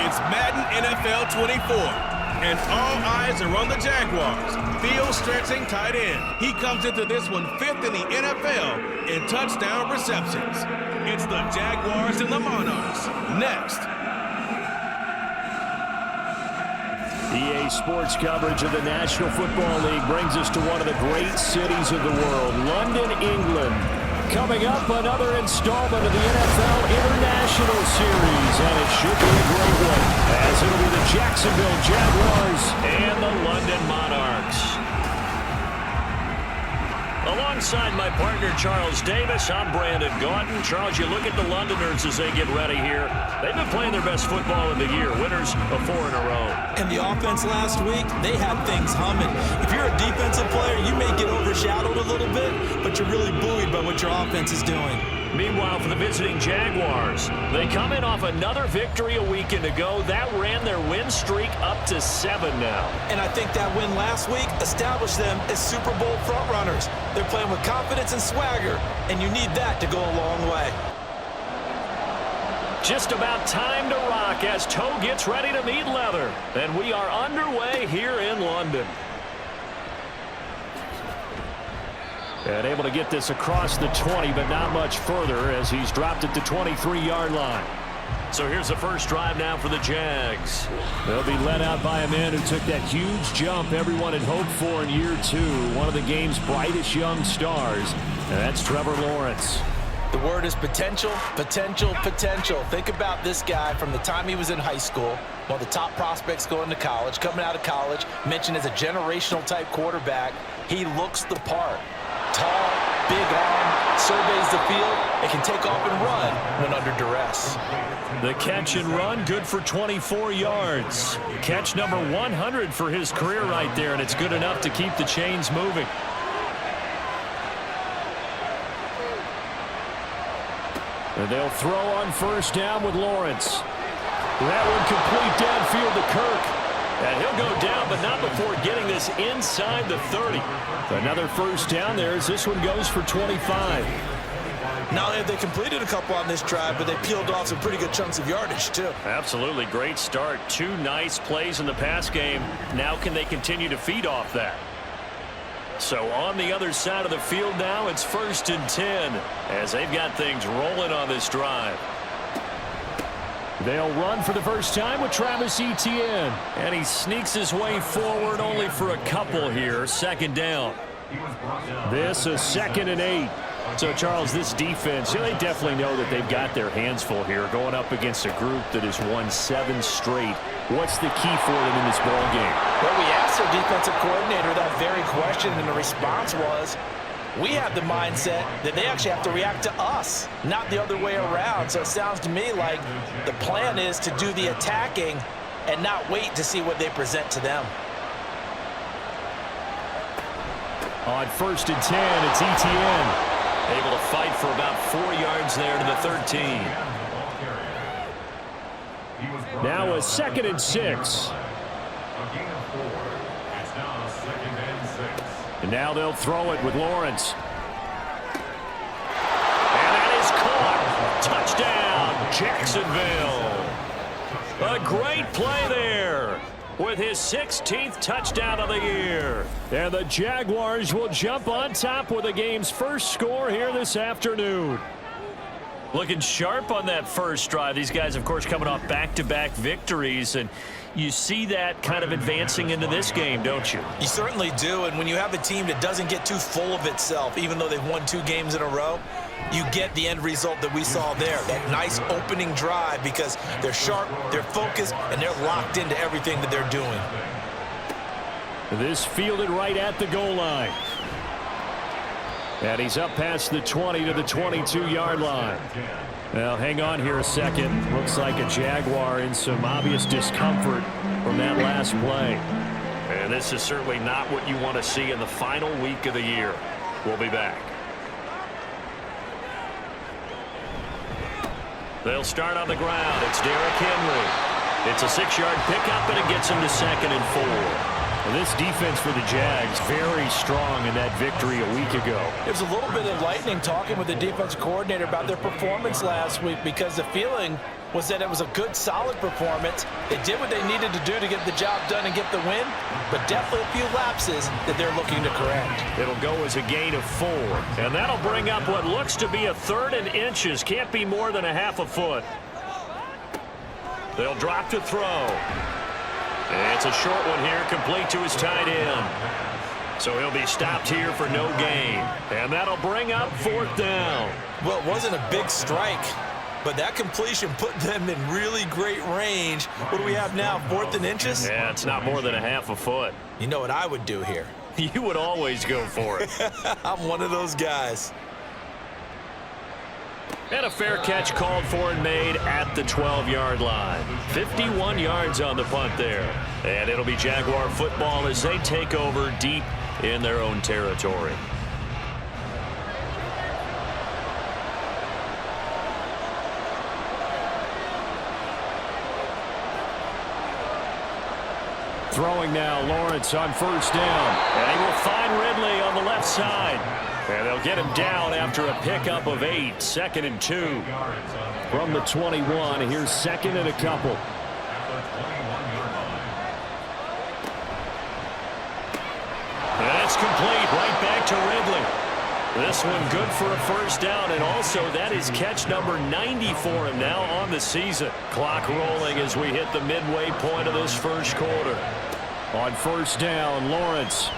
It's Madden NFL 24, and all eyes are on the Jaguars. Field stretching tight end. He comes into this one 5th in the NFL in touchdown receptions. It's the Jaguars and the Monarchs. Next. EA Sports coverage of the National Football League brings us to one of the great cities of the world, London, England. Coming up, another installment of the NFL International Series, and it should be a great one, as it'll be the Jacksonville Jaguars and the London Monarchs. Alongside my partner, Charles Davis, I'm Brandon Gaudin. Charles, you look at the Londoners as they get ready here. They've been playing their best football of the year, winners of 4 in a row. And the offense last week, they had things humming. If you're a defensive player, you may get overshadowed a little bit, but you're really buoyed by what your offense is doing. Meanwhile, for the visiting Jaguars, they come in off another victory a weekend ago. That ran their win streak up to 7 now. And I think that win last week established them as Super Bowl frontrunners. They're playing with confidence and swagger, and you need that to go a long way. Just about time to rock as toe gets ready to meet leather. And we are underway here in London. And able to get this across the 20, but not much further as he's dropped at the 23-yard line. So here's the first drive now for the Jags. They'll be led out by a man who took that huge jump everyone had hoped for in year 2, one of the game's brightest young stars, and that's Trevor Lawrence. The word is potential, potential, potential. Think about this guy from the time he was in high school, one of the top prospects going to college, coming out of college, mentioned as a generational type quarterback. He looks the part. Tall, big arm, surveys the field, and can take off and run when under duress. The catch and run, good for 24 yards. Catch number 100 for his career right there, and it's good enough to keep the chains moving. And they'll throw on first down with Lawrence. That one complete downfield to Kirk. And he'll go down, but not before getting this inside the 30. Another first down there as this one goes for 25. Not only have they completed a couple on this drive, but they peeled off some pretty good chunks of yardage, too. Absolutely. Great start. 2 nice plays in the pass game. Now can they continue to feed off that? So on the other side of the field now, it's 1st and 10 as they've got things rolling on this drive. They'll run for the first time with Travis Etienne. And he sneaks his way forward only for a couple here. 2nd down. This is 2nd and 8. So, Charles, this defense, they definitely know that they've got their hands full here going up against a group that has won 7 straight. What's the key for them in this ball game? Well, we asked their defensive coordinator that very question, and the response was, we have the mindset that they actually have to react to us, not the other way around. So it sounds to me like the plan is to do the attacking and not wait to see what they present to them. On 1st and 10, it's Etienne. Able to fight for about 4 yards there to the 13. Now a 2nd and 6. And now they'll throw it with Lawrence. And that is caught. Touchdown, Jacksonville. A great play there with his 16th touchdown of the year. And the Jaguars will jump on top with the game's first score here this afternoon. Looking sharp on that first drive. These guys, of course, coming off back-to-back victories, and you see that kind of advancing into this game, don't you? You certainly do, and when you have a team that doesn't get too full of itself, even though they've won 2 games in a row, you get the end result that we saw there, that nice opening drive, because they're sharp, they're focused, and they're locked into everything that they're doing. This fielded right at the goal line. And he's up past the 20 to the 22-yard line. Now, hang on here a second. Looks like a Jaguar in some obvious discomfort from that last play. And this is certainly not what you want to see in the final week of the year. We'll be back. They'll start on the ground. It's Derrick Henry. It's a 6-yard pickup, and it gets him to 2nd and 4. This defense for the Jags, very strong in that victory a week ago. There's a little bit of lightning talking with the defensive coordinator about their performance last week because the feeling was that it was a good, solid performance. They did what they needed to do to get the job done and get the win, but definitely a few lapses that they're looking to correct. It'll go as a gain of 4, and that'll bring up what looks to be a 3rd and inches. Can't be more than a half a foot. They'll drop to throw. It's a short one here, complete to his tight end. So he'll be stopped here for no gain. And that'll bring up 4th down. Well, it wasn't a big strike, but that completion put them in really great range. What do we have now, 4th and inches? Yeah, it's not more than a half a foot. You know what I would do here? You would always go for it. I'm one of those guys. And a fair catch called for and made at the 12-yard line. 51 yards on the punt there. And it'll be Jaguar football as they take over deep in their own territory. Throwing now, Lawrence on 1st down. And he will find Ridley on the left side. And they'll get him down after a pickup of 8, 2nd and 2. From the 21, here's 2nd and a couple. That's complete, right back to Ridley. This one good for a 1st down, and also that is catch number 90 for him now on the season. Clock rolling as we hit the midway point of this 1st quarter. On 1st down, Lawrence.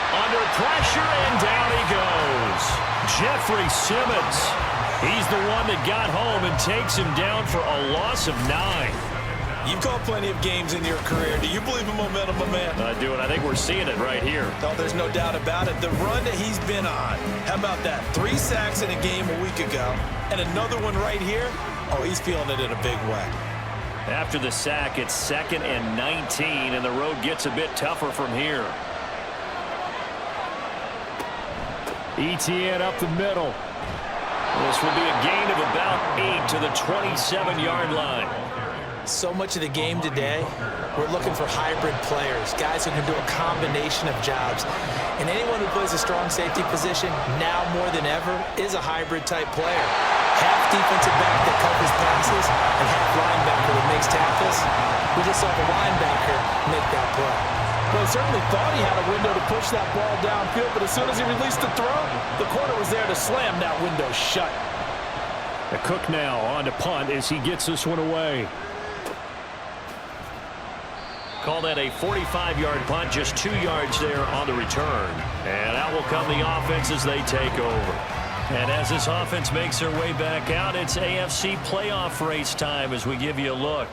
Under pressure, and down he goes. Jeffrey Simmons. He's the one that got home and takes him down for a loss of 9. You've called plenty of games in your career. Do you believe in momentum, my man? I do, and I think we're seeing it right here. Oh, there's no doubt about it. The run that he's been on. How about that? 3 sacks in a game a week ago, and another one right here. Oh, he's feeling it in a big way. After the sack, it's 2nd and 19, and the road gets a bit tougher from here. ETN up the middle. This will be a gain of about 8 to the 27-yard line. So much of the game today, we're looking for hybrid players, guys who can do a combination of jobs. And anyone who plays a strong safety position, now more than ever, is a hybrid-type player. Half defensive back that covers passes and half linebacker that makes tackles. We just saw the linebacker make that play. Well, he certainly thought he had a window to push that ball downfield, but as soon as he released the throw, the corner was there to slam that window shut. The Cook now on to punt as he gets this one away. Call that a 45-yard punt, just 2 yards there on the return. And out will come the offense as they take over. And as this offense makes their way back out, it's AFC playoff race time as we give you a look.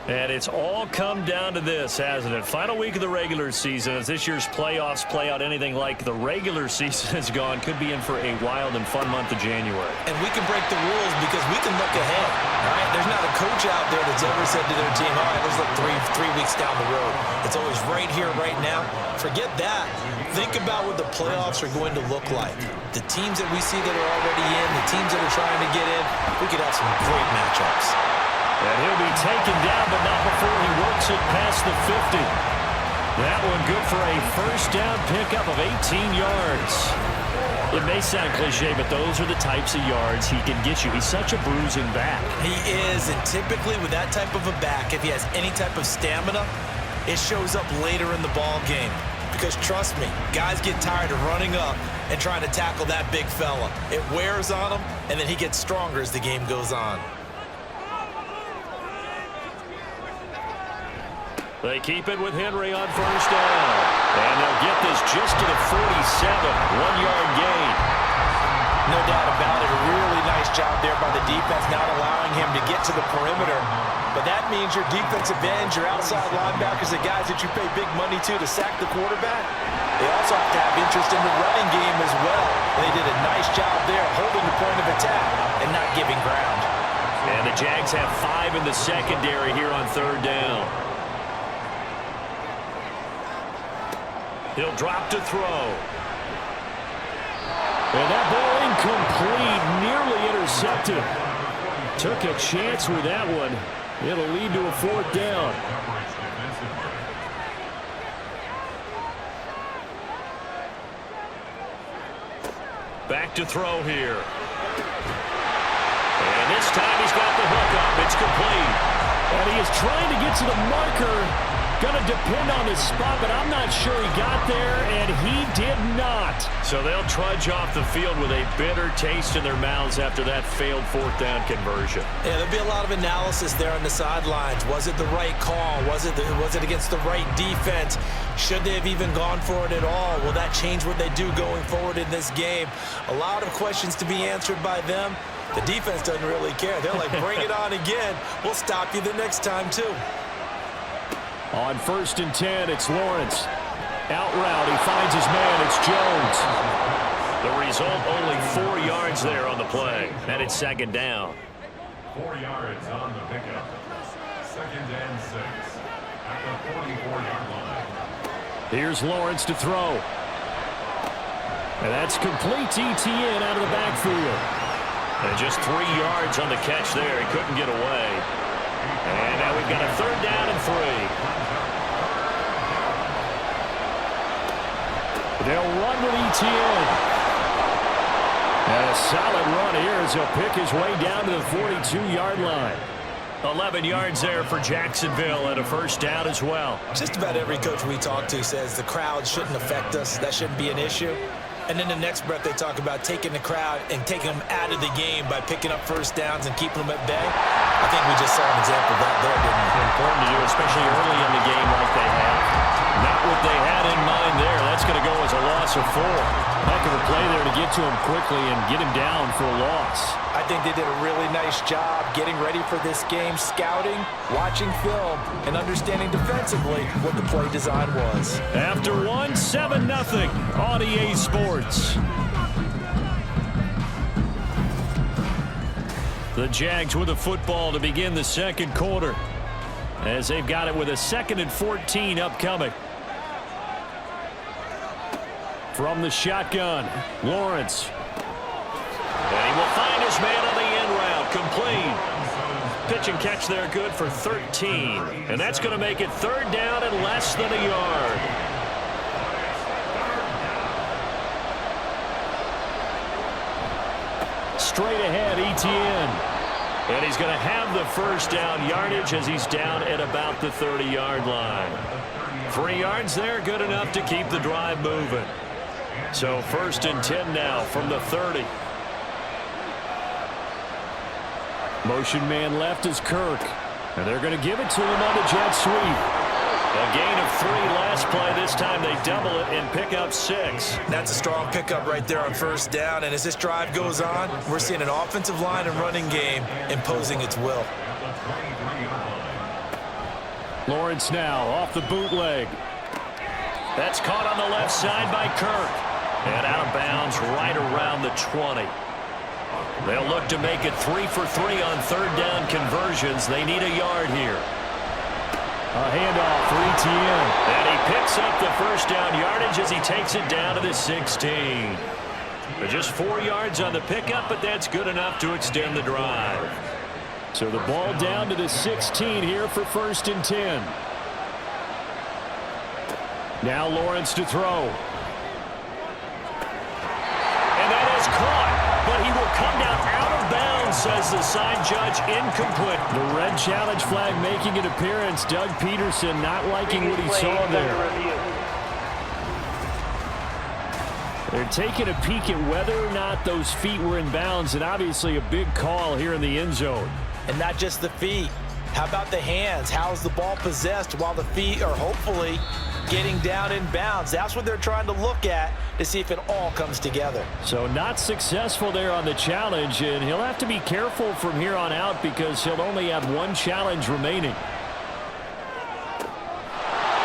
And it's all come down to this, hasn't it? Final week of the regular season. As this year's playoffs play out anything like the regular season has gone, could be in for a wild and fun month of January. And we can break the rules because we can look ahead. All right? There's not a coach out there that's ever said to their team, all right, let's look three weeks down the road. It's always right here, right now. Forget that. Think about what the playoffs are going to look like. The teams that we see that are already in, the teams that are trying to get in, we could have some great matchups. And he'll be taken down, but not before he works it past the 50. That one good for a 1st down pickup of 18 yards. It may sound cliche, but those are the types of yards he can get you. He's such a bruising back. He is, and typically with that type of a back, if he has any type of stamina, it shows up later in the ball game. Because trust me, guys get tired of running up and trying to tackle that big fella. It wears on him, and then he gets stronger as the game goes on. They keep it with Henry on 1st down. And they'll get this just to the 47, 1-yard gain. No doubt about it. A really nice job there by the defense, not allowing him to get to the perimeter. But that means your defensive ends, your outside linebackers, the guys that you pay big money to sack the quarterback, they also have to have interest in the running game as well. And they did a nice job there holding the point of attack and not giving ground. And the Jags have 5 in the secondary here on 3rd down. He'll drop to throw. And that ball incomplete, nearly intercepted. Took a chance with that one. It'll lead to a 4th down. Back to throw here. And this time he's got the hook up. It's complete. And he is trying to get to the marker. Going to depend on his spot, but I'm not sure he got there, and he did not. So they'll trudge off the field with a bitter taste in their mouths after that failed fourth down conversion. Yeah, there'll be a lot of analysis there on the sidelines. Was it the right call? Was it against the right defense? Should they have even gone for it at all? Will that change what they do going forward in this game? A lot of questions to be answered by them. The defense doesn't really care. They're like, bring it on again. We'll stop you the next time, too. On 1st and 10, it's Lawrence. Out route, he finds his man. It's Jones. The result, only 4 yards there on the play. And it's 2nd down. 4 yards on the pickup. 2nd and 6 at the 44-yard line. Here's Lawrence to throw. And that's complete to ETN out of the backfield. And just 3 yards on the catch there. He couldn't get away. And now we've got a 3rd down and 3. They'll run with ETN. And a solid run here as he'll pick his way down to the 42-yard line. 11 yards there for Jacksonville and a 1st down as well. Just about every coach we talk to says the crowd shouldn't affect us. That shouldn't be an issue. And then the next breath they talk about taking the crowd and taking them out of the game by picking up 1st downs and keeping them at bay. I think we just saw an example of that there, didn't we? Important to do, especially early in the game like they have. Not what they had in mind there. That's going to go as a loss of 4. Heck of a play there to get to him quickly and get him down for a loss. I think they did a really nice job getting ready for this game, scouting, watching film, and understanding defensively what the play design was. After 1, 7-0 on EA Sports. The Jags with the football to begin the 2nd quarter, as they've got it with a 2nd and 14 upcoming. From the shotgun, Lawrence. And he will find his man on the end route, complete. Pitch and catch there, good for 13. And that's going to make it 3rd down and less than a yard. Straight ahead, ETN. And he's going to have the 1st down yardage as he's down at about the 30-yard line. 3 yards there, good enough to keep the drive moving. So 1st and 10 now from the 30. Motion man left is Kirk. And they're going to give it to him on the jet sweep. A gain of 3 last play. This time they double it and pick up 6. That's a strong pickup right there on 1st down. And as this drive goes on, we're seeing an offensive line and running game imposing its will. Lawrence now off the bootleg. That's caught on the left side by Kirk. And out of bounds right around the 20. They'll look to make it 3 for 3 on 3rd down conversions. They need a yard here. A handoff for ETN. And he picks up the 1st down yardage as he takes it down to the 16. But just 4 yards on the pickup, but that's good enough to extend the drive. So the ball down to the 16 here for 1st and 10. Now Lawrence to throw. And that is caught. But he will come down out of bounds, says the side judge, incomplete. The red challenge flag making an appearance. Doug Peterson not liking what he saw there. They're taking a peek at whether or not those feet were in bounds, and obviously a big call here in the end zone. And not just the feet. How about the hands? How's the ball possessed while the feet are hopefully getting down in bounds? That's what they're trying to look at to see if it all comes together. So not successful there on the challenge, and he'll have to be careful from here on out because he'll only have 1 challenge remaining.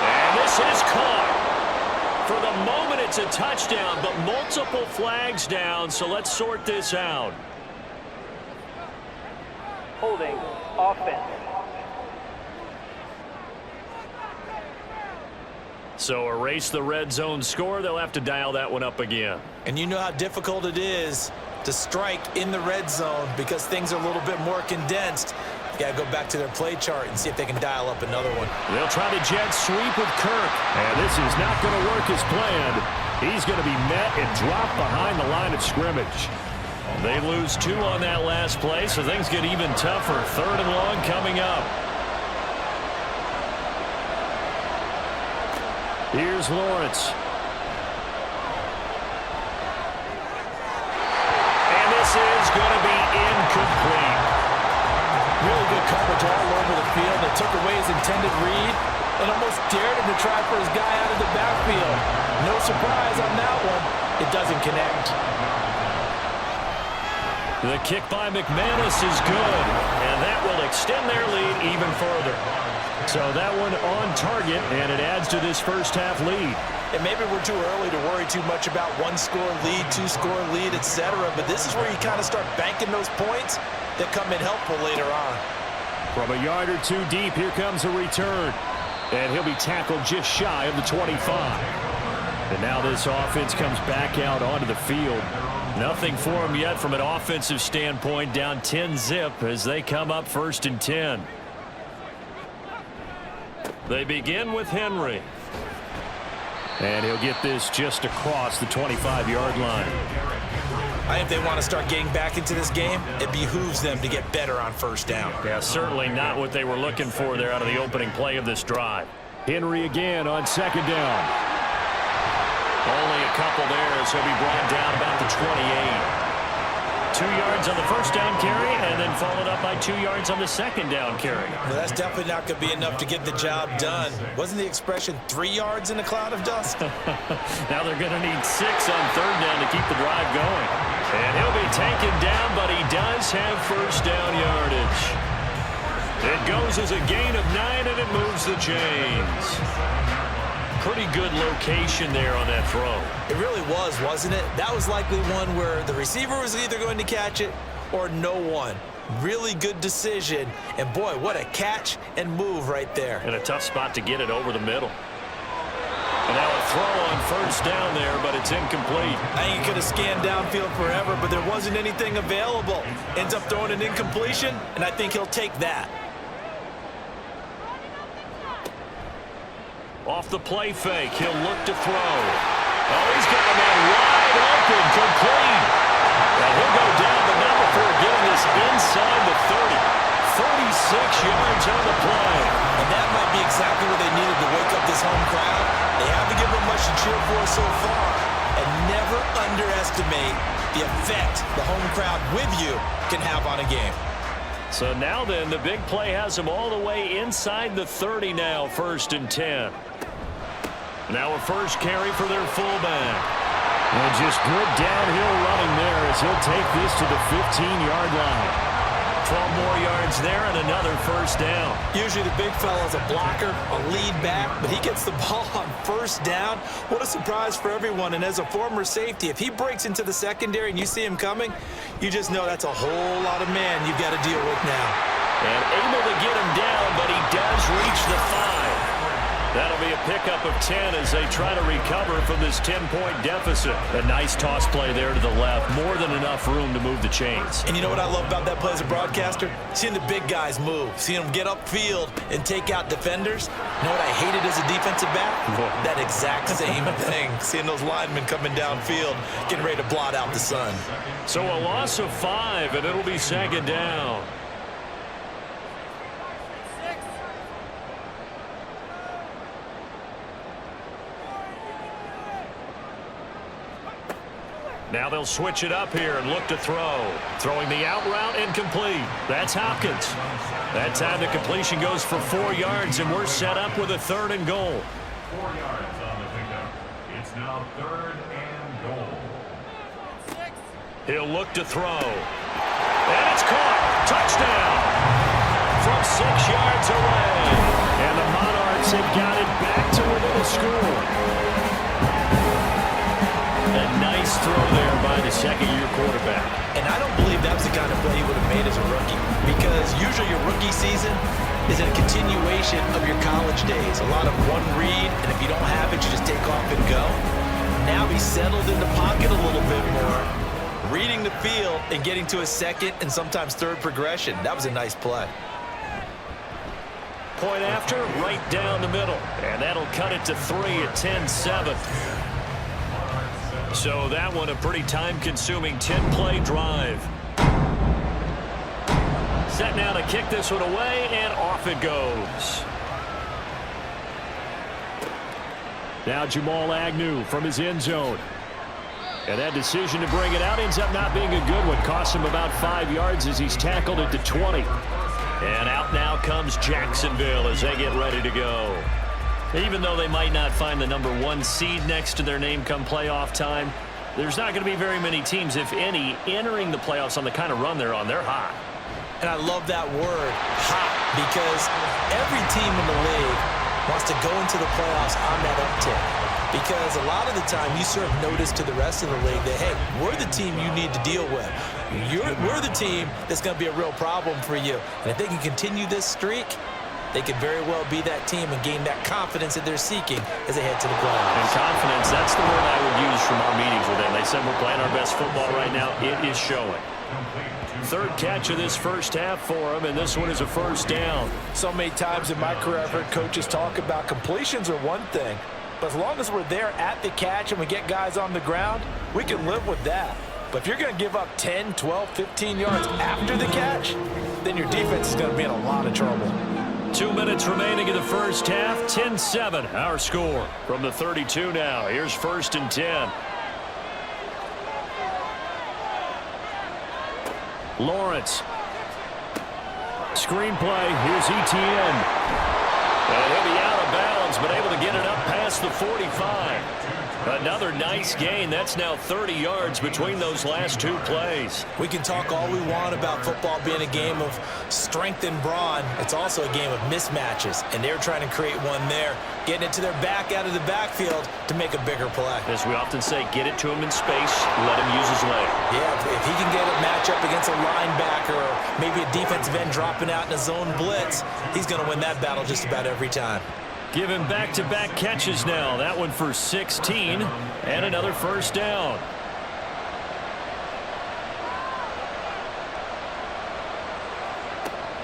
And this is caught. For the moment, it's a touchdown, but multiple flags down, so let's sort this out. Holding offense. So erase the red zone score. They'll have to dial that one up again. And you know how difficult it is to strike in the red zone because things are a little bit more condensed. You got to go back to their play chart and see if they can dial up another one. They'll try the jet sweep with Kirk. And this is not going to work as planned. He's going to be met and dropped behind the line of scrimmage. They lose 2 on that last play, so things get even tougher. 3rd and long coming up. Here's Lawrence. And this is going to be incomplete. Really good coverage all over the field. They took away his intended read and almost dared him to try for his guy out of the backfield. No surprise on that one. It doesn't connect. The kick by McManus is good, and that will extend their lead even further. So that one on target, and it adds to this first half lead. And maybe we're too early to worry too much about 1-score lead, 2-score lead, etc. But this is where you kind of start banking those points that come in helpful later on. From a yard or 2 deep, here comes a return. And he'll be tackled just shy of the 25. And now this offense comes back out onto the field. Nothing for them yet from an offensive standpoint, down 10-zip as they come up 1st and 10. They begin with Henry. And he'll get this just across the 25-yard line. I think if they want to start getting back into this game, it behooves them to get better on 1st down. Yeah, certainly not what they were looking for there out of the opening play of this drive. Henry again on 2nd down. Only a couple there as he'll be brought down about the 28. 2 yards on the 1st down carry, and then followed up by 2 yards on the 2nd down carry. Well, that's definitely not going to be enough to get the job done. Wasn't the expression 3 yards in a cloud of dust? Now they're going to need 6 on 3rd down to keep the drive going. And he'll be taken down, but he does have 1st down yardage. It goes as a gain of 9, and it moves the chains. Pretty good location there on that throw. It really was, wasn't it? That was likely one where the receiver was either going to catch it or no one. Really good decision. And boy, what a catch and move right there. And a tough spot to get it over the middle. And now a throw on 1st down there, but it's incomplete. I think he could have scanned downfield forever, but there wasn't anything available. Ends up throwing an incompletion, and I think he'll take that. Off the play fake, he'll look to throw. Oh, he's got a man wide open, complete. And he'll go down, but not before getting this inside the 30. 36 yards on the play. And that might be exactly what they needed to wake up this home crowd. They haven't given them much to cheer for so far. And never underestimate the effect the home crowd with you can have on a game. So now then, the big play has them all the way inside the 30 now, 1st and 10. Now a 1st carry for their fullback. And just good downhill running there as he'll take this to the 15-yard line. 12 more yards there and another 1st down. Usually the big fella's a blocker, a lead back, but he gets the ball on 1st down. What a surprise for everyone. And as a former safety, if he breaks into the secondary and you see him coming, you just know that's a whole lot of man you've got to deal with now. And able to get him down, but he does reach the 5. That'll be a pickup of 10 as they try to recover from this 10-point deficit. A nice toss play there to the left. More than enough room to move the chains. And you know what I love about that play as a broadcaster? Seeing the big guys move. Seeing them get upfield and take out defenders. You know what I hated as a defensive back? That exact same thing. Seeing those linemen coming downfield, getting ready to blot out the sun. So a loss of 5, and it'll be 2nd down. Now they'll switch it up here and look to throw. Throwing the out route incomplete. That's Hopkins. That time the completion goes for 4 yards, and we're set up with a 3rd and goal. 4 yards on the pickup. It's now 3rd and goal. He'll look to throw. And it's caught. Touchdown. From 6 yards away. And the Monarchs have got it back to within a score. A nice throw there by the 2nd-year quarterback. And I don't believe that was the kind of play he would have made as a rookie, because usually your rookie season is a continuation of your college days. A lot of one read, and if you don't have it, you just take off and go. Now he's settled in the pocket a little bit more, reading the field and getting to a 2nd and sometimes 3rd progression. That was a nice play. Point after, right down the middle. And that'll cut it to 3 at 10-7. So that one a pretty time-consuming 10-play drive. Set now to kick this one away, and off it goes. Now Jamal Agnew from his end zone. And that decision to bring it out ends up not being a good one. Cost him about 5 yards as he's tackled at the 20. And out now comes Jacksonville as they get ready to go. Even though they might not find the #1 seed next to their name come playoff time, there's not going to be very many teams, if any, entering the playoffs on the kind of run they're on. They're hot. And I love that word, hot, because every team in the league wants to go into the playoffs on that uptick. Because a lot of the time you serve notice to the rest of the league that, hey, we're the team you need to deal with. We're the team that's going to be a real problem for you. And if they can continue this streak, they could very well be that team and gain that confidence that they're seeking as they head to the playoffs. And confidence, that's the word I would use from our meetings with them. They said we're playing our best football right now. It is showing. Third catch of this first half for him, and this one is a first down. So many times in my career I've heard coaches talk about completions are one thing, but as long as we're there at the catch and we get guys on the ground, we can live with that. But if you're going to give up 10, 12, 15 yards after the catch, then your defense is going to be in a lot of trouble. 2 minutes remaining in the first half. 10-7, our score. From the 32 now, here's 1st and 10. Lawrence. Screenplay. Here's Etienne. And he'll be out of bounds, but able to get it up past the 45. Another nice gain. That's now 30 yards between those last 2 plays. We can talk all we want about football being a game of strength and brawn. It's also a game of mismatches, and they're trying to create one there, getting it to their back out of the backfield to make a bigger play. As we often say, get it to him in space, let him use his leg. Yeah, if he can get a matchup against a linebacker or maybe a defensive end dropping out in a zone blitz, he's going to win that battle just about every time. Give him back-to-back catches now. That one for 16 and another first down.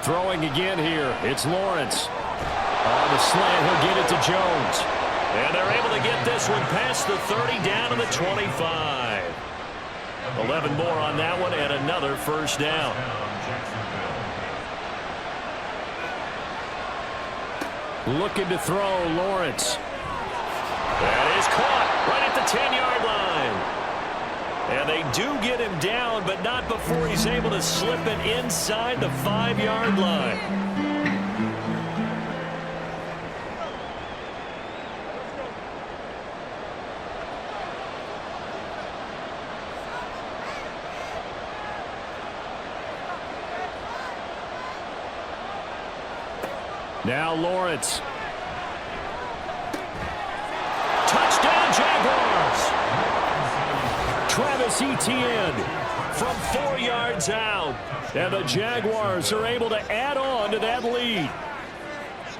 Throwing again here. It's Lawrence. On the slant, he'll get it to Jones. And they're able to get this one past the 30 down to the 25. 11 more on that one and another first down. Looking to throw, Lawrence. That is caught right at the 10-yard line. And they do get him down, but not before he's able to slip it inside the 5-yard line. Now Lawrence. Touchdown Jaguars. Travis Etienne from 4 yards out. And the Jaguars are able to add on to that lead.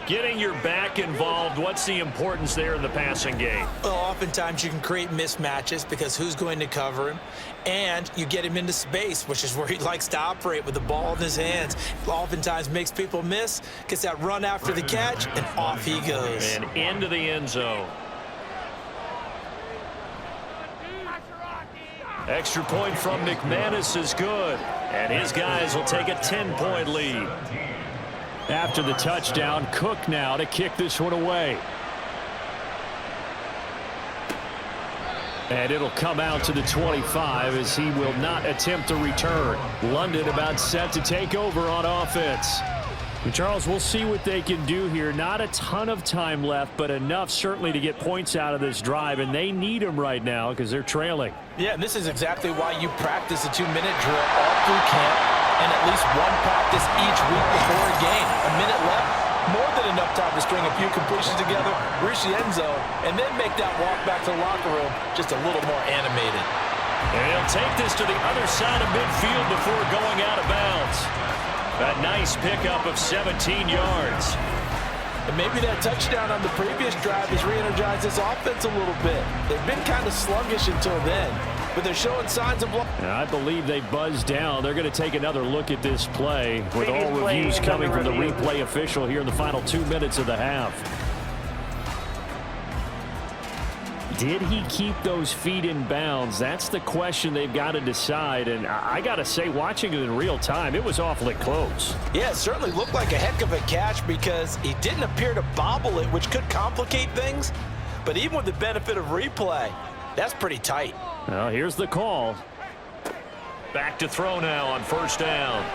Getting your back involved, what's the importance there in the passing game? Well, oftentimes you can create mismatches because who's going to cover him? And you get him into space, which is where he likes to operate with the ball in his hands. Oftentimes makes people miss, gets that run after the catch, and off he goes. And into the end zone. Extra point from McManus is good. And his guys will take a 10-point lead. After the touchdown, Cook now to kick this one away. And it'll come out to the 25 as he will not attempt to return. London about set to take over on offense. And Charles, we'll see what they can do here. Not a ton of time left, but enough certainly to get points out of this drive, and they need them right now because they're trailing. Yeah, and this is exactly why you practice a 2-minute drill all through camp and at least one practice each week before a game. A minute left, more than enough time to string a few completions together, reach the end zone, and then make that walk back to the locker room just a little more animated. And he'll take this to the other side of midfield before going out of bounds. A nice pickup of 17 yards. And maybe that touchdown on the previous drive has re-energized this offense a little bit. They've been kind of sluggish until then, but they're showing signs of life. I believe they buzzed down. They're going to take another look at this play with all reviews coming from the replay official here in the final 2 minutes of the half. did he keep those feet in bounds? That's the question they've got to decide. And I got to say, watching it in real time, it was awfully close. Yeah, it certainly looked like a heck of a catch because he didn't appear to bobble it, which could complicate things. But even with the benefit of replay, that's pretty tight. Well, here's the call. Back to throw now on first down.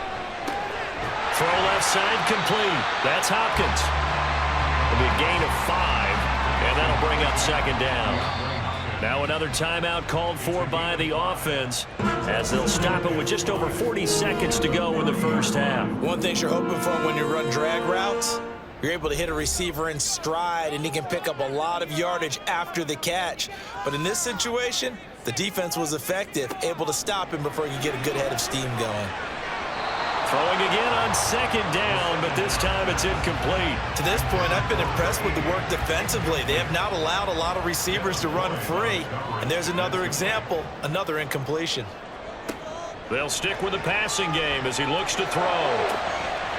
Throw left side complete. That's Hopkins. It'll be a gain of 5, and that'll bring up second down. Now another timeout called for by the offense as they'll stop it with just over 40 seconds to go in the first half. One thing you're hoping for when you run drag routes, you're able to hit a receiver in stride, and he can pick up a lot of yardage after the catch. But in this situation, the defense was effective, able to stop him before he could get a good head of steam going. Throwing again on second down, but this time it's incomplete. To this point, I've been impressed with the work defensively. They have not allowed a lot of receivers to run free. And there's another example, another incompletion. They'll stick with the passing game as he looks to throw.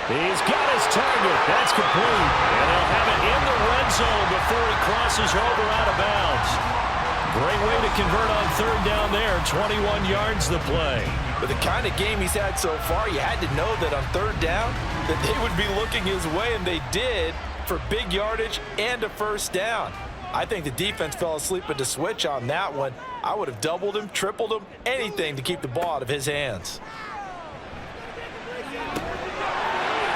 He's got his target. That's complete. And they'll have it in the red zone before he crosses over out of bounds. Great way to convert on third down there. 21 yards the play. With the kind of game he's had so far, you had to know that on third down that they would be looking his way, and they did, for big yardage and a first down. I think the defense fell asleep at the switch on that one. I would have doubled him, tripled him, anything to keep the ball out of his hands.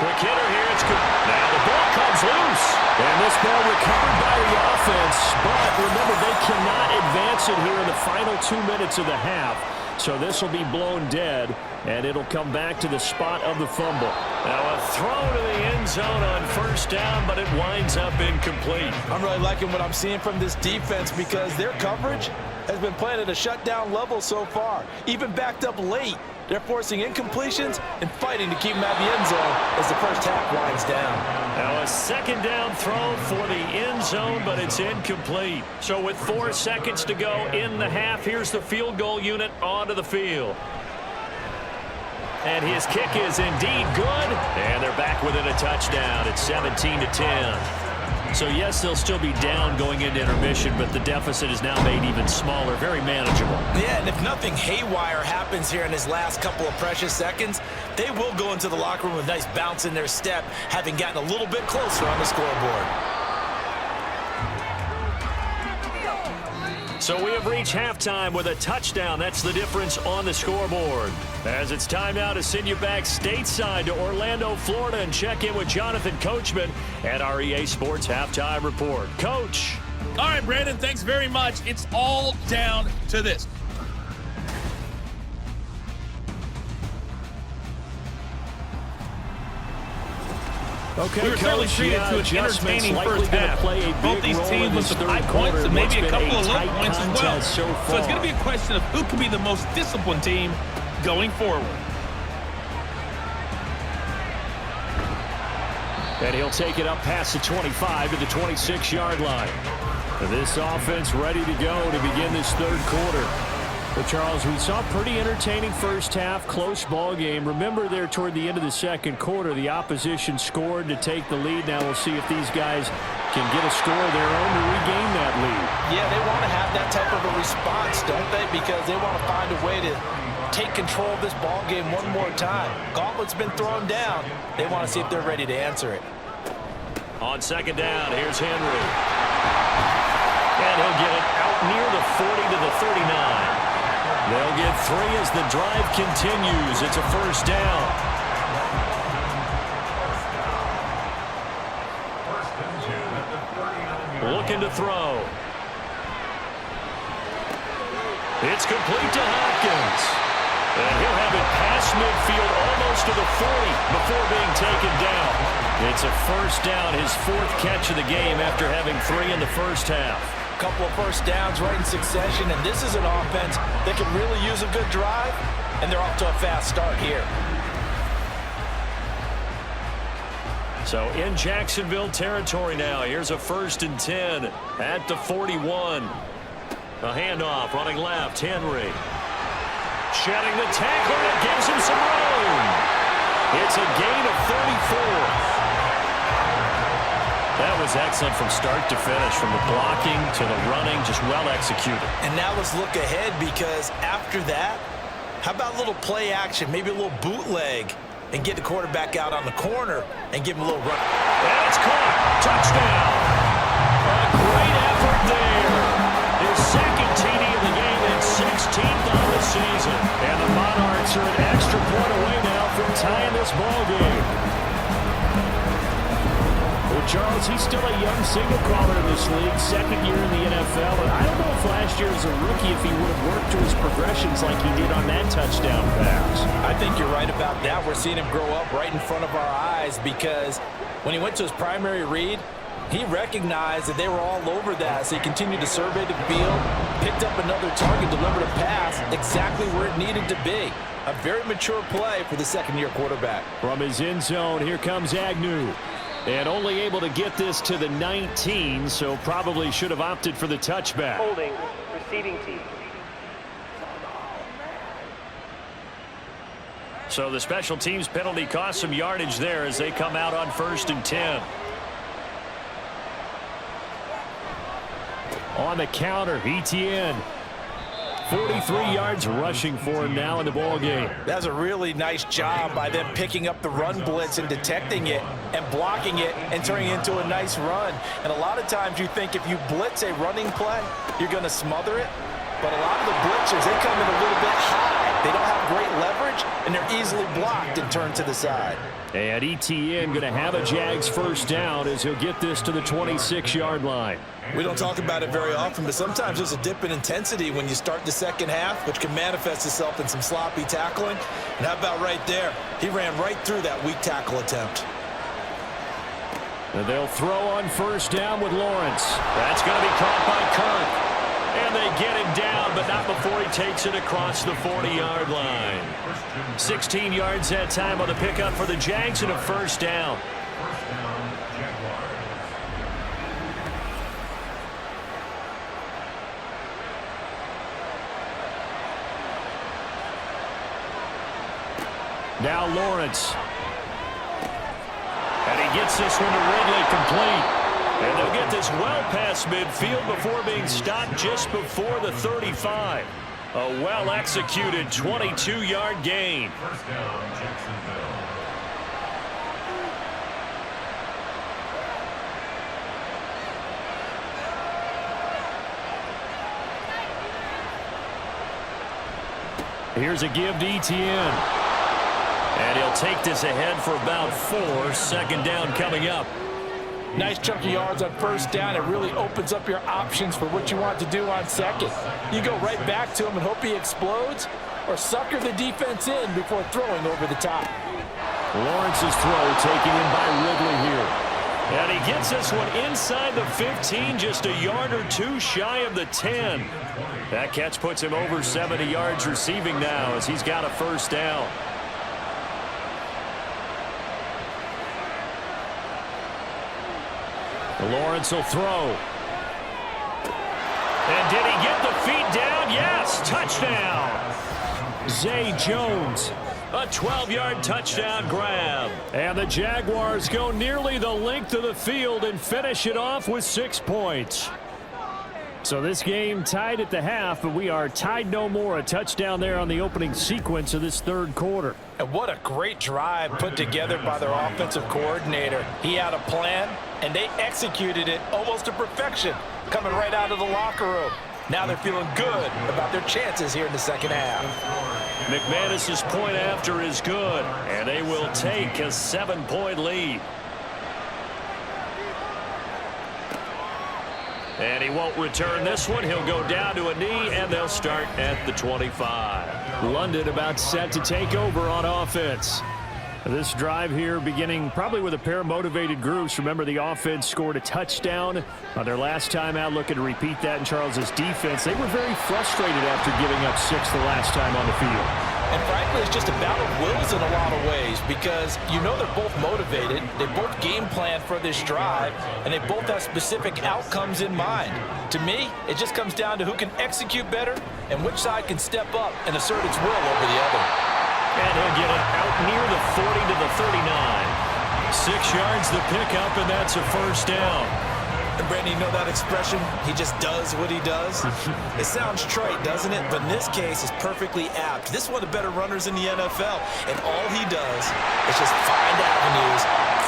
Quick hitter here. It's good. Now the ball comes loose. And this ball recovered by the offense. But remember, they cannot advance it here in the final 2 minutes of the half. So this will be blown dead, and it'll come back to the spot of the fumble. Now a throw to the end zone on first down, but it winds up incomplete. I'm really liking what I'm seeing from this defense because their coverage has been playing at a shutdown level so far. Even backed up late, they're forcing incompletions and fighting to keep them out of the end zone as the first half winds down. Now a second down throw for the end zone, but it's incomplete. So with 4 seconds to go in the half, here's the field goal unit onto the field. And his kick is indeed good. And they're back within a touchdown. It's 17-10. So yes, they'll still be down going into intermission, but the deficit is now made even smaller, very manageable. Yeah, and if nothing haywire happens here in his last couple of precious seconds, they will go into the locker room with a nice bounce in their step, having gotten a little bit closer on the scoreboard. So we have reached halftime with a touchdown. That's the difference on the scoreboard. As it's time now to send you back stateside to Orlando, Florida, and check in with Jonathan Coachman at our EA Sports Halftime Report. Coach. All right, Brandon, thanks very much. It's all down to this. Okay, we were certainly treated to an entertaining first half. Both these teams with some high points and maybe a couple of low points as well. So it's going to be a question of who can be the most disciplined team going forward. And he'll take it up past the 25 to the 26-yard line. This offense ready to go to begin this third quarter. But, Charles, we saw a pretty entertaining first half, close ball game. Remember there toward the end of the second quarter, the opposition scored to take the lead. Now we'll see if these guys can get a score of their own to regain that lead. Yeah, they want to have that type of a response, don't they? Because they want to find a way to take control of this ball game one more time. Gauntlet's been thrown down. They want to see if they're ready to answer it. On second down, here's Henry. And he'll get it out near the 40 to the 39. They'll get 3 as the drive continues. It's a first down. Looking to throw. It's complete to Hopkins. And he'll have it past midfield almost to the 40 before being taken down. It's a first down, his 4th catch of the game after having 3 in the first half. Couple of first downs right in succession, and this is an offense that can really use a good drive, and they're off to a fast start here. So in Jacksonville territory now, here's a 1st and 10 at the 41. A handoff running left, Henry. Shedding the tackler, it gives him some room. It's a gain of 34. That was excellent from start to finish, from the blocking to the running, just well executed. And now let's look ahead, because after that, how about a little play action, maybe a little bootleg, and get the quarterback out on the corner and give him a little run. And it's caught. Touchdown. A great effort there. His second TD of the game and 16th on the season. And the Monarchs are an extra point away now from tying this ball game. Well, Charles, he's still a young signal caller in this league, second year in the NFL, and I don't know if last year as a rookie if he would have worked to his progressions like he did on that touchdown pass. I think you're right about that. We're seeing him grow up right in front of our eyes, because when he went to his primary read, he recognized that they were all over that, so he continued to survey the field, picked up another target, delivered a pass exactly where it needed to be. A very mature play for the second-year quarterback. From his end zone, here comes Agnew. And only able to get this to the 19, so probably should have opted for the touchback. Holding, receiving team. So the special teams penalty cost some yardage there as they come out on 1st and 10. On the counter, ETN. 43 yards rushing for him now in the ball game. That's a really nice job by them picking up the run blitz and detecting it and blocking it and turning it into a nice run. And a lot of times you think if you blitz a running play, you're going to smother it. But a lot of the blitzers, they come in a little bit high. They don't have great leverage, and they're easily blocked and turned to the side. And ETN going to have a Jags first down as he'll get this to the 26-yard line. We don't talk about it very often, but sometimes there's a dip in intensity when you start the second half, which can manifest itself in some sloppy tackling. And how about right there? He ran right through that weak tackle attempt. And they'll throw on first down with Lawrence. That's going to be caught by Kirk. And they get him down, but not before he takes it across the 40-yard line. 16 yards that time on the pickup for the Jags and a first down. First down, Jaguars. Now Lawrence. And he gets this one to Ridley complete. And they'll get this well past midfield before being stopped just before the 35. A well-executed 22-yard gain. First down, Jacksonville. Here's a give to ETN. And he'll take this ahead for about 4. Second down coming up. Nice chunk of yards on first down. It really opens up your options for what you want to do on second. You go right back to him and hope he explodes, or sucker the defense in before throwing over the top. Lawrence's throw taken in by Ridley here. And he gets this one inside the 15, just a yard or two shy of the 10. That catch puts him over 70 yards receiving now as he's got a first down. Lawrence will throw. And did he get the feet down? Yes, touchdown. Zay Jones. A 12-yard touchdown grab. And the Jaguars go nearly the length of the field and finish it off with 6 points. So this game tied at the half, but we are tied no more. A touchdown there on the opening sequence of this third quarter. And what a great drive put together by their offensive coordinator. He had a plan, and they executed it almost to perfection, coming right out of the locker room. Now they're feeling good about their chances here in the second half. McManus's point after is good, and they will take a 7-point lead. And he won't return this one. He'll go down to a knee, and they'll start at the 25. London about set to take over on offense. This drive here beginning probably with a pair of motivated groups. Remember, the offense scored a touchdown on their last time out, looking to repeat that in Charles's defense. They were very frustrated after giving up 6 the last time on the field. And frankly, it's just a battle of wills in a lot of ways, because you know they're both motivated, they both game plan for this drive, and they both have specific outcomes in mind. To me, it just comes down to who can execute better and which side can step up and assert its will over the other. And he'll get it out near the 40 to the 39. 6 yards the pickup, and that's a first down. And Brandon, you know that expression? He just does what he does. It sounds trite, doesn't it? But in this case, it's perfectly apt. This is one of the better runners in the NFL, and all he does is just find avenues,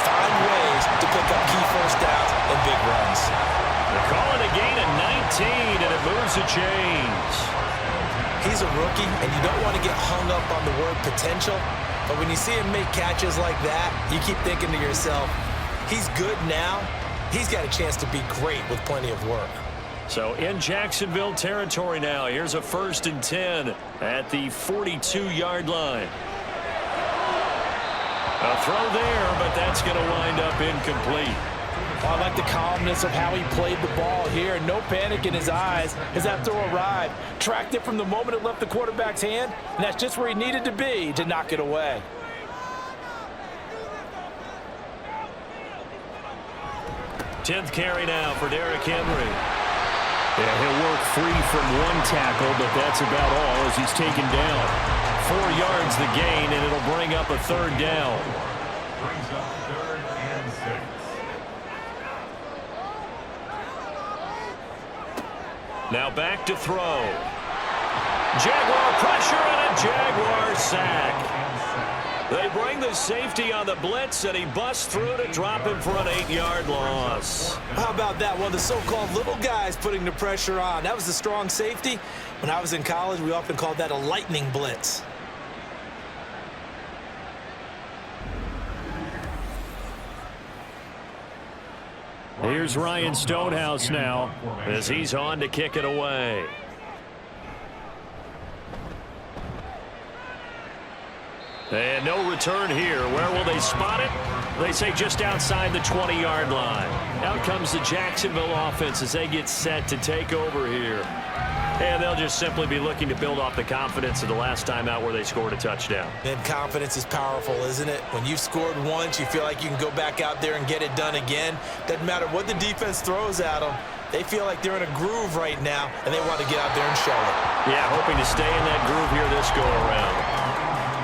find ways to pick up key first downs and big runs. They're calling a gain of 19, and it moves the chains. He's a rookie, and you don't want to get hung up on the word potential, but when you see him make catches like that, you keep thinking to yourself, he's good now. He's got a chance to be great with plenty of work. So in Jacksonville territory now, here's a 1st and 10 at the 42-yard line. A throw there, but that's going to wind up incomplete. I like the calmness of how he played the ball here. No panic in his eyes as that throw arrived. Tracked it from the moment it left the quarterback's hand, and that's just where he needed to be to knock it away. 10th carry now for Derrick Henry. Yeah, he'll work free from one tackle, but that's about all as he's taken down. 4 yards the gain, and it'll bring up a 3rd down. Brings up 3rd and 6. Now back to throw. Jaguar pressure and a Jaguar sack. They bring the safety on the blitz, and he busts through to drop him for an 8-yard loss. How about that? One of the so-called little guys putting the pressure on. That was the strong safety. When I was in college, we often called that a lightning blitz. Here's Ryan Stonehouse now as he's on to kick it away. And no return here. Where will they spot it? They say just outside the 20-yard line. Out comes the Jacksonville offense as they get set to take over here. And they'll just simply be looking to build off the confidence of the last time out where they scored a touchdown. And confidence is powerful, isn't it? When you've scored once, you feel like you can go back out there and get it done again. Doesn't matter what the defense throws at them. They feel like they're in a groove right now, and they want to get out there and show it. Yeah, hoping to stay in that groove here this go-around.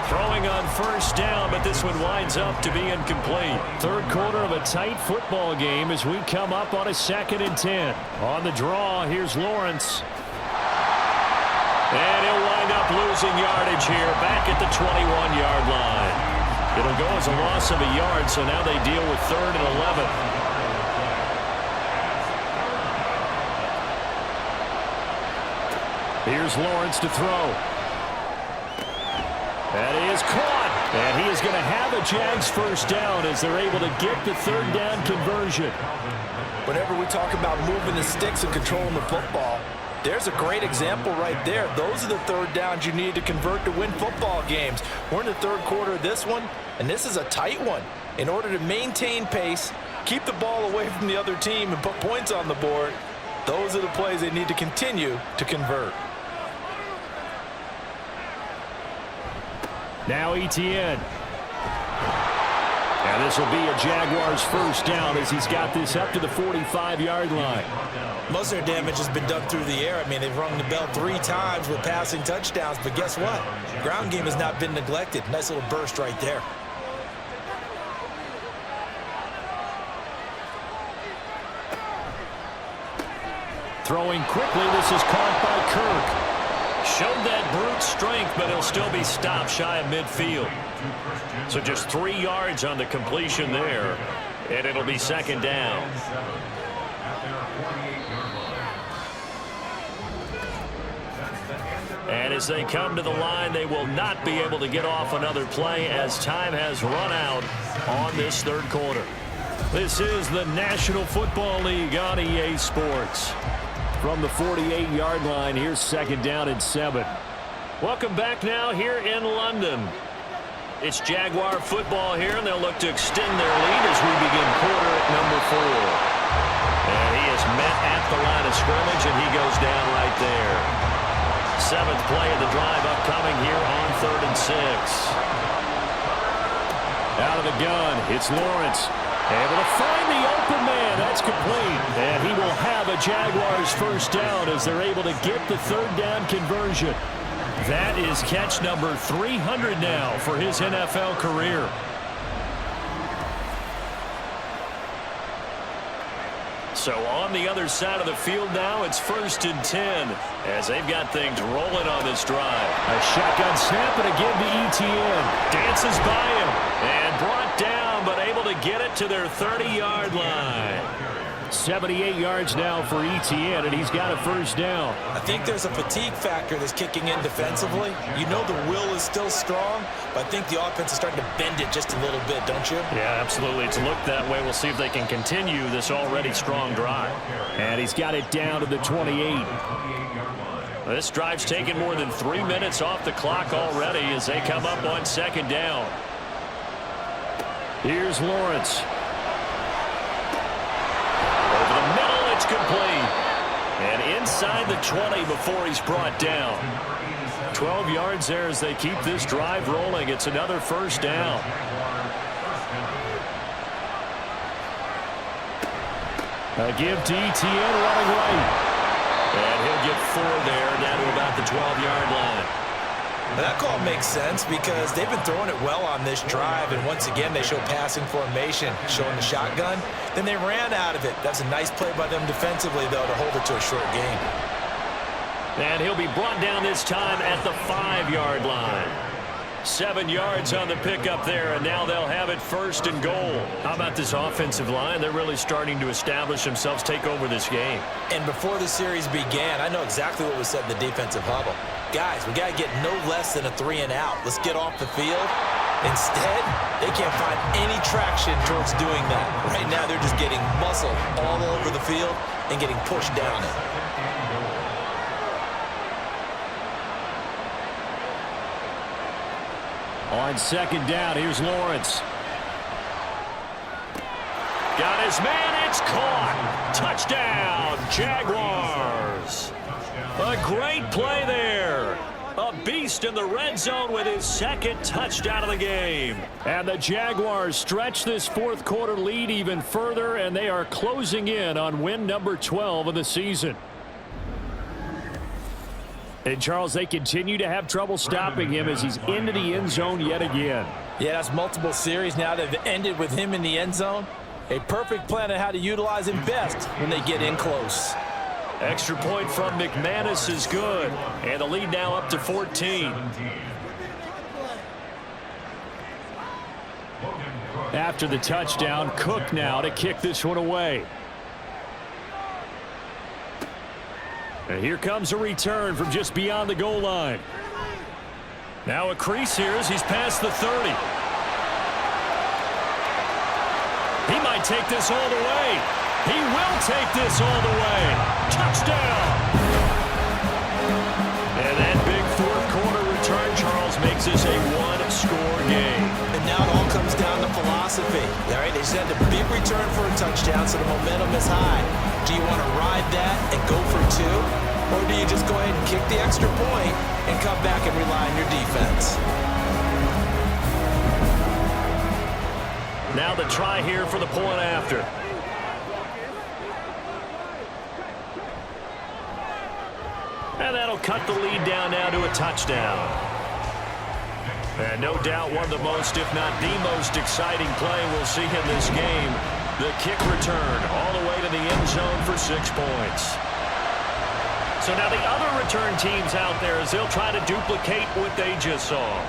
Throwing on 1st down, but this one winds up to be incomplete. 3rd quarter of a tight football game as we come up on a 2nd and 10. On the draw, here's Lawrence. And he'll wind up losing yardage here back at the 21-yard line. It'll go as a loss of a yard, so now they deal with 3rd and 11. Here's Lawrence to throw. That is caught. And he is going to have a Jags 1st down as they're able to get the 3rd down conversion. Whenever we talk about moving the sticks and controlling the football, there's a great example right there. Those are the 3rd downs you need to convert to win football games. We're in the 3rd quarter of this one, and this is a tight one. In order to maintain pace, keep the ball away from the other team, and put points on the board, those are the plays they need to continue to convert. Now Etienne. And this will be a Jaguars 1st down as he's got this up to the 45-yard line. Most of their damage has been done through the air. I mean, they've rung the bell 3 times with passing touchdowns, but guess what? Ground game has not been neglected. Nice little burst right there. Throwing quickly, this is caught by Kirk. Showed that brute strength, but he'll still be stopped shy of midfield. So just 3 yards on the completion there, and it'll be 2nd down. And as they come to the line, they will not be able to get off another play as time has run out on this 3rd quarter. This is the National Football League on EA Sports. From the 48-yard line, here's 2nd down and 7. Welcome back now here in London. It's Jaguar football here, and they'll look to extend their lead as we begin quarter number 4. And he is met at the line of scrimmage, and he goes down right there. 7th play of the drive upcoming here on 3rd and 6. Out of the gun, it's Lawrence. Able to find the open man. That's complete. And he will have a Jaguars 1st down as they're able to get the 3rd down conversion. That is catch number 300 now for his NFL career. So on the other side of the field now, it's 1st and 10 as they've got things rolling on this drive. A shotgun snap and again to ETN. Dances by him and brought down, but able to get it to their 30-yard line. 78 yards now for ETN, and he's got a first down. I think there's a fatigue factor that's kicking in defensively. You know the will is still strong, but I think the offense is starting to bend it just a little bit, don't you? Yeah, absolutely. It's looked that way. We'll see if they can continue this already strong drive. And he's got it down to the 28. This drive's taken more than 3 minutes off the clock already as they come up on 2nd down. Here's Lawrence. Over the middle, it's complete. And inside the 20 before he's brought down. 12 yards there as they keep this drive rolling. It's another first down. A give to ETN running right. And he'll get 4 there, down to about the 12-yard line. That call makes sense because they've been throwing it well on this drive, and once again they show passing formation, showing the shotgun. Then they ran out of it. That's a nice play by them defensively, though, to hold it to a short gain. And he'll be brought down this time at the 5-yard line. 7 yards on the pickup there, and now they'll have it 1st and goal. How about this offensive line? They're really starting to establish themselves, take over this game. And before the series began, I know exactly what was said in the defensive huddle. Guys, we got to get no less than a 3 and out. Let's get off the field. Instead, they can't find any traction towards doing that. Right now, they're just getting muscled all over the field and getting pushed down it. On 2nd down, here's Lawrence. Got his man, it's caught. Touchdown, Jaguars. A great play there. A beast in the red zone with his 2nd touchdown of the game. And the Jaguars stretch this 4th quarter lead even further, and they are closing in on win number 12 of the season. And, Charles, they continue to have trouble stopping him as he's into the end zone yet again. Yeah, that's multiple series now that have ended with him in the end zone. A perfect plan on how to utilize him best when they get in close. Extra point from McManus is good. And the lead now up to 14. After the touchdown, Cook now to kick this one away. And here comes a return from just beyond the goal line. Now a crease here as he's past the 30. He might take this all the way. He will take this all the way. Touchdown. And that big 4th quarter return, Charles, makes this a 1-score game. And now it all comes down to philosophy. All right, they just had a big return for a touchdown, so the momentum is high. Do you want to ride that and go for 2? Or do you just go ahead and kick the extra point and come back and rely on your defense? Now the try here for the point after. And that'll cut the lead down now to a touchdown. And no doubt one of the most, if not the most exciting play we'll see in this game. The kick return all the way to the end zone for 6 points. So now the other return teams out there as they'll try to duplicate what they just saw.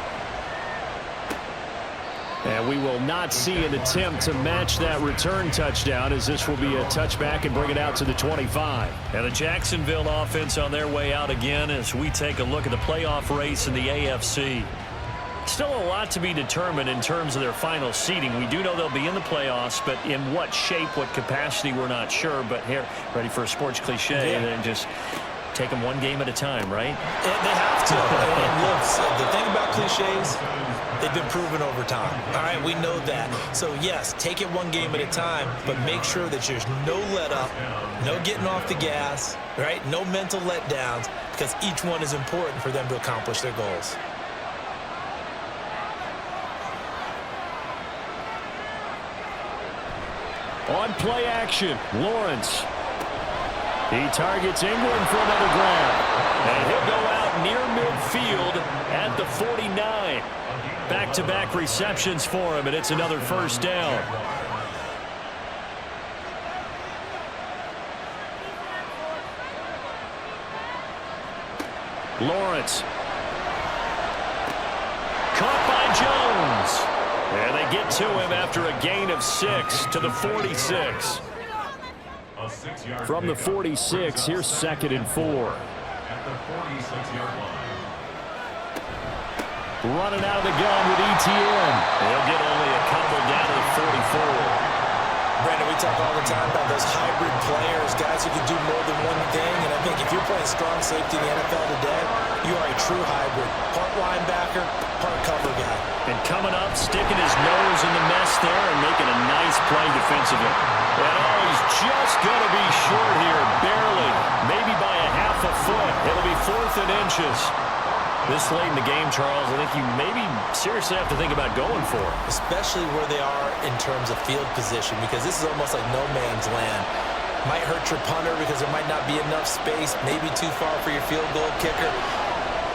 And we will not see an attempt to match that return touchdown as this will be a touchback and bring it out to the 25. And the Jacksonville offense on their way out again as we take a look at the playoff race in the AFC. Still a lot to be determined in terms of their final seeding. We do know they'll be in the playoffs, but in what shape, what capacity, we're not sure. But here, ready for a sports cliche, and then just take them one game at a time, right? They have to. And look, the thing about cliches, they've been proven over time. All right, we know that. So, yes, take it one game at a time, but make sure that there's no let-up, no getting off the gas, right? No mental letdowns, because each one is important for them to accomplish their goals. On play action, Lawrence. He targets England for another grab. And he'll go out near midfield at the 49. Back-to-back receptions for him, and it's another first down. Lawrence. Caught by Jones. And they get to him after a gain of 6 to the 46. From the 46, here's 2nd and 4. At the 46-yard line. Running out of the gun with ETN. They'll get only a couple down to the 44. Brandon, we talk all the time about those hybrid players, guys who can do more than one thing. And I think if you're playing strong safety in the NFL today, you are a true hybrid. Part linebacker, part cover guy. And coming up, sticking his nose in the mess there and making a nice play defensively. And he's just going to be short here, barely, maybe by a half a foot. It'll be 4th and inches. This late in the game, Charles, I think you maybe seriously have to think about going for it. Especially where they are in terms of field position, because this is almost like no man's land. Might hurt your punter because there might not be enough space, maybe too far for your field goal kicker.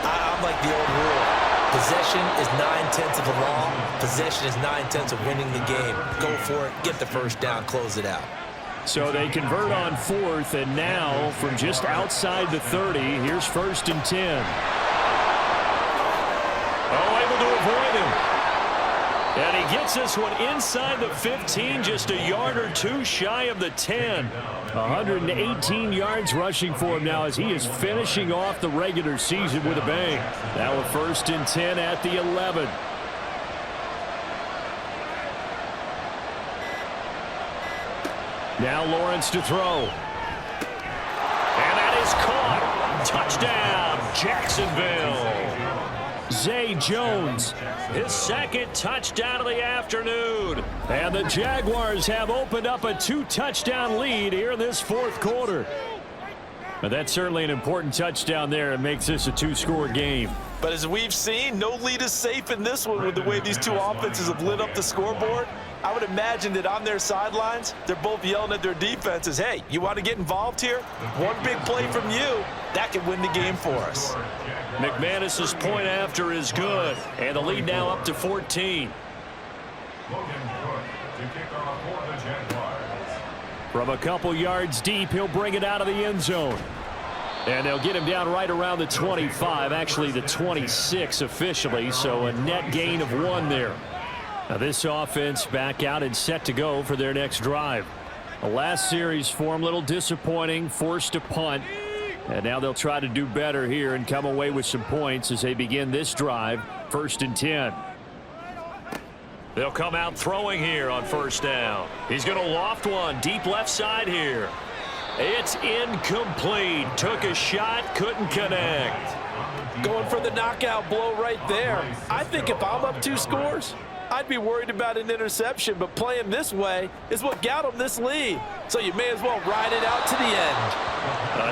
I'm like the old rule. Possession is 9/10 of the law. Possession is 9/10 of winning the game. Go for it, get the first down, close it out. So they convert on 4th, and now from just outside the 30, here's 1st and 10. Oh, able to avoid him. And he gets this one inside the 15, just a yard or two shy of the 10. 118 yards rushing for him now as he is finishing off the regular season with a bang. Now a 1st and 10 at the 11. Now Lawrence to throw. And that is caught. Touchdown, Jacksonville. Zay Jones, his 2nd touchdown of the afternoon. And the Jaguars have opened up a 2-touchdown lead here in this 4th quarter. But that's certainly an important touchdown there. It makes this a 2-score game. But as we've seen, no lead is safe in this one with the way these two offenses have lit up the scoreboard. I would imagine that on their sidelines, they're both yelling at their defenses, hey, you want to get involved here? One big play from you, that could win the game for us. McManus's point after is good, and the lead now up to 14. Logan Cook to kick off for the Jaguars. From a couple yards deep, he'll bring it out of the end zone. And they'll get him down right around the 25, actually the 26 officially, so a net gain of 1 there. Now this offense back out and set to go for their next drive. The last series for them, a little disappointing, forced to punt. And now they'll try to do better here and come away with some points as they begin this drive, 1st and 10. They'll come out throwing here on 1st down. He's going to loft one deep left side here. It's incomplete. Took a shot, couldn't connect. Going for the knockout blow right there. I think if I'm up 2 scores, I'd be worried about an interception, but playing this way is what got them this lead. So you may as well ride it out to the end.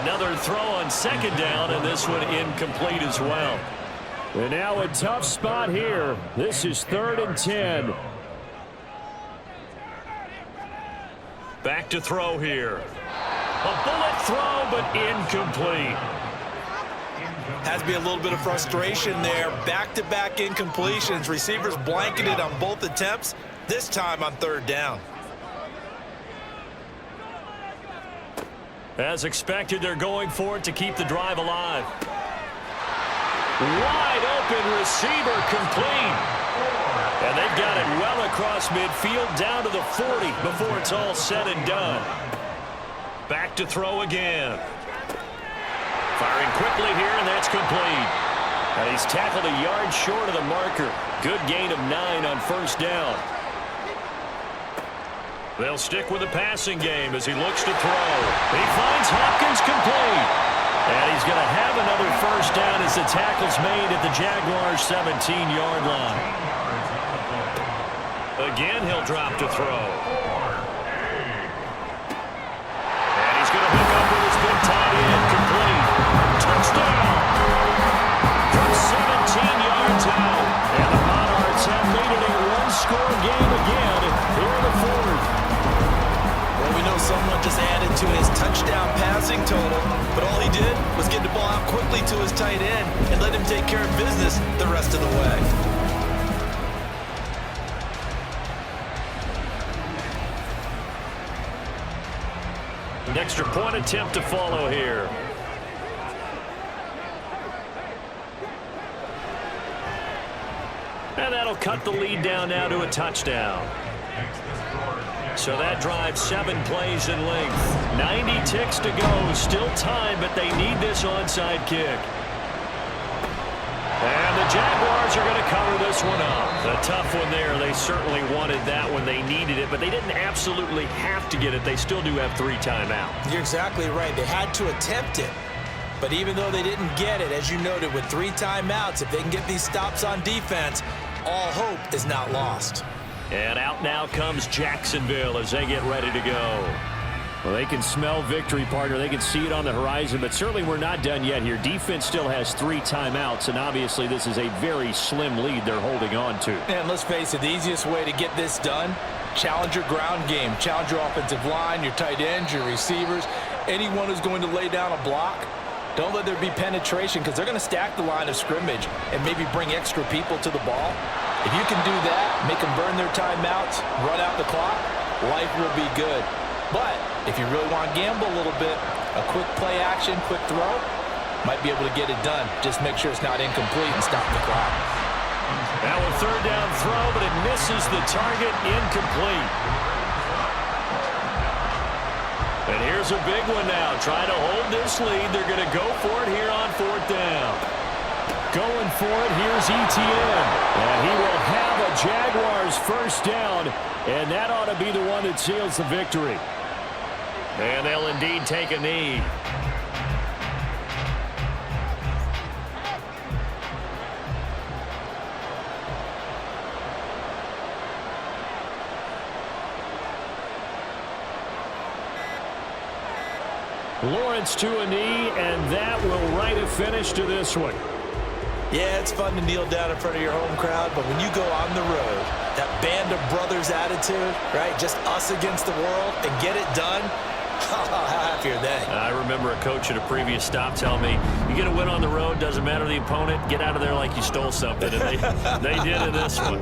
Another throw on 2nd down, and this one incomplete as well. And now a tough spot here. This is 3rd and 10. Back to throw here. A bullet throw, but incomplete. Has to be a little bit of frustration there. Back-to-back incompletions. Receivers blanketed on both attempts, this time on 3rd down. As expected, they're going for it to keep the drive alive. Wide open receiver complete. And they've got it well across midfield down to the 40 before it's all said and done. Back to throw again. Firing quickly here, and that's complete. And he's tackled a yard short of the marker. Good gain of 9 on 1st down. They'll stick with the passing game as he looks to throw. He finds Hopkins complete. And he's going to have another 1st down as the tackle's made at the Jaguars' 17-yard line. Again, he'll drop to throw. And he's going to hook up with his big tight end complete. Touchdown! From 17 yards out. And the Monarchs have made it a 1-score game again here in the 4th. Well, we know someone just added to his touchdown passing total, but all he did was get the ball out quickly to his tight end and let him take care of business the rest of the way. An extra point attempt to follow here. And that'll cut the lead down now to a touchdown. So that drives 7 plays in length. 90 ticks to go. Still time, but they need this onside kick. And the Jaguars are going to cover this one up. A tough one there. They certainly wanted that when they needed it, but they didn't absolutely have to get it. They still do have 3 timeouts. You're exactly right. They had to attempt it. But even though they didn't get it, as you noted, with 3 timeouts, if they can get these stops on defense, all hope is not lost. And out now comes Jacksonville as they get ready to go. Well, they can smell victory, partner. They can see it on the horizon, but certainly we're not done yet here. Defense still has 3 timeouts, and obviously this is a very slim lead they're holding on to. And let's face it, the easiest way to get this done, challenge your ground game. Challenge your offensive line, your tight ends, your receivers, anyone who's going to lay down a block. Don't let there be penetration because they're going to stack the line of scrimmage and maybe bring extra people to the ball. If you can do that, make them burn their timeouts, run out the clock, life will be good. But if you really want to gamble a little bit, a quick play action, quick throw, might be able to get it done. Just make sure it's not incomplete and stop the clock. Now a 3rd down throw, but it misses the target, incomplete. And here's a big one now. Trying to hold this lead. They're going to go for it here on 4th down. Going for it, here's Etienne. And he will have a Jaguars 1st down, and that ought to be the one that seals the victory. And they'll indeed take a knee. Lawrence to a knee, and that will write a finish to this one. Yeah, it's fun to kneel down in front of your home crowd, but when you go on the road, that band of brothers attitude, right, just us against the world, and get it done, how happy are they? I remember a coach at a previous stop telling me, you get a win on the road, doesn't matter the opponent, get out of there like you stole something, and they did in this one.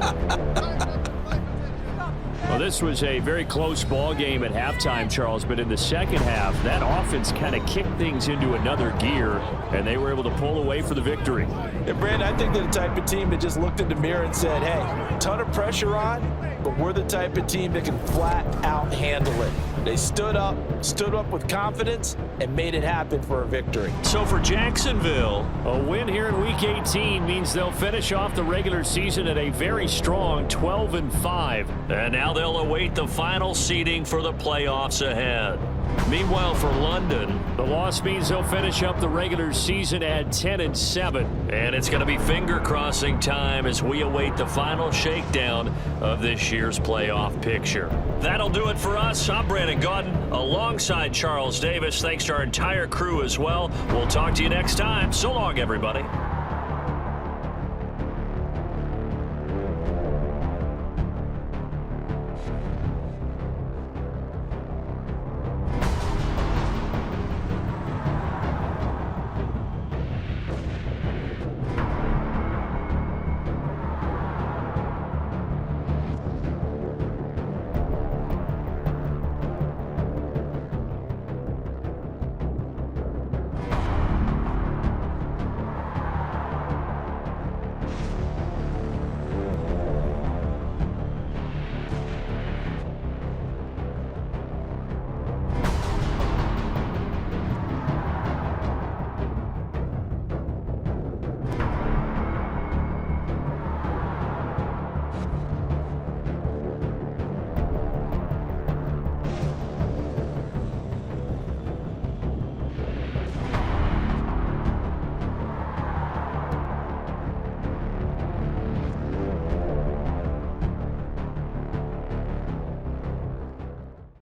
Well, this was a very close ball game at halftime, Charles, but in the second half, that offense kind of kicked things into another gear, and they were able to pull away for the victory. And, Brandon, I think they're the type of team that just looked in the mirror and said, hey, ton of pressure on, but we're the type of team that can flat out handle it. They stood up with confidence, and made it happen for a victory. So for Jacksonville, a win here in Week 18 means they'll finish off the regular season at a very strong 12-5. And now they'll await the final seeding for the playoffs ahead. Meanwhile, for London, the loss means they'll finish up the regular season at 10-7. And it's going to be finger-crossing time as we await the final shakedown of this year's playoff picture. That'll do it for us. I'm Brandon Gaudin alongside Charles Davis. Thanks to our entire crew as well. We'll talk to you next time. So long, everybody.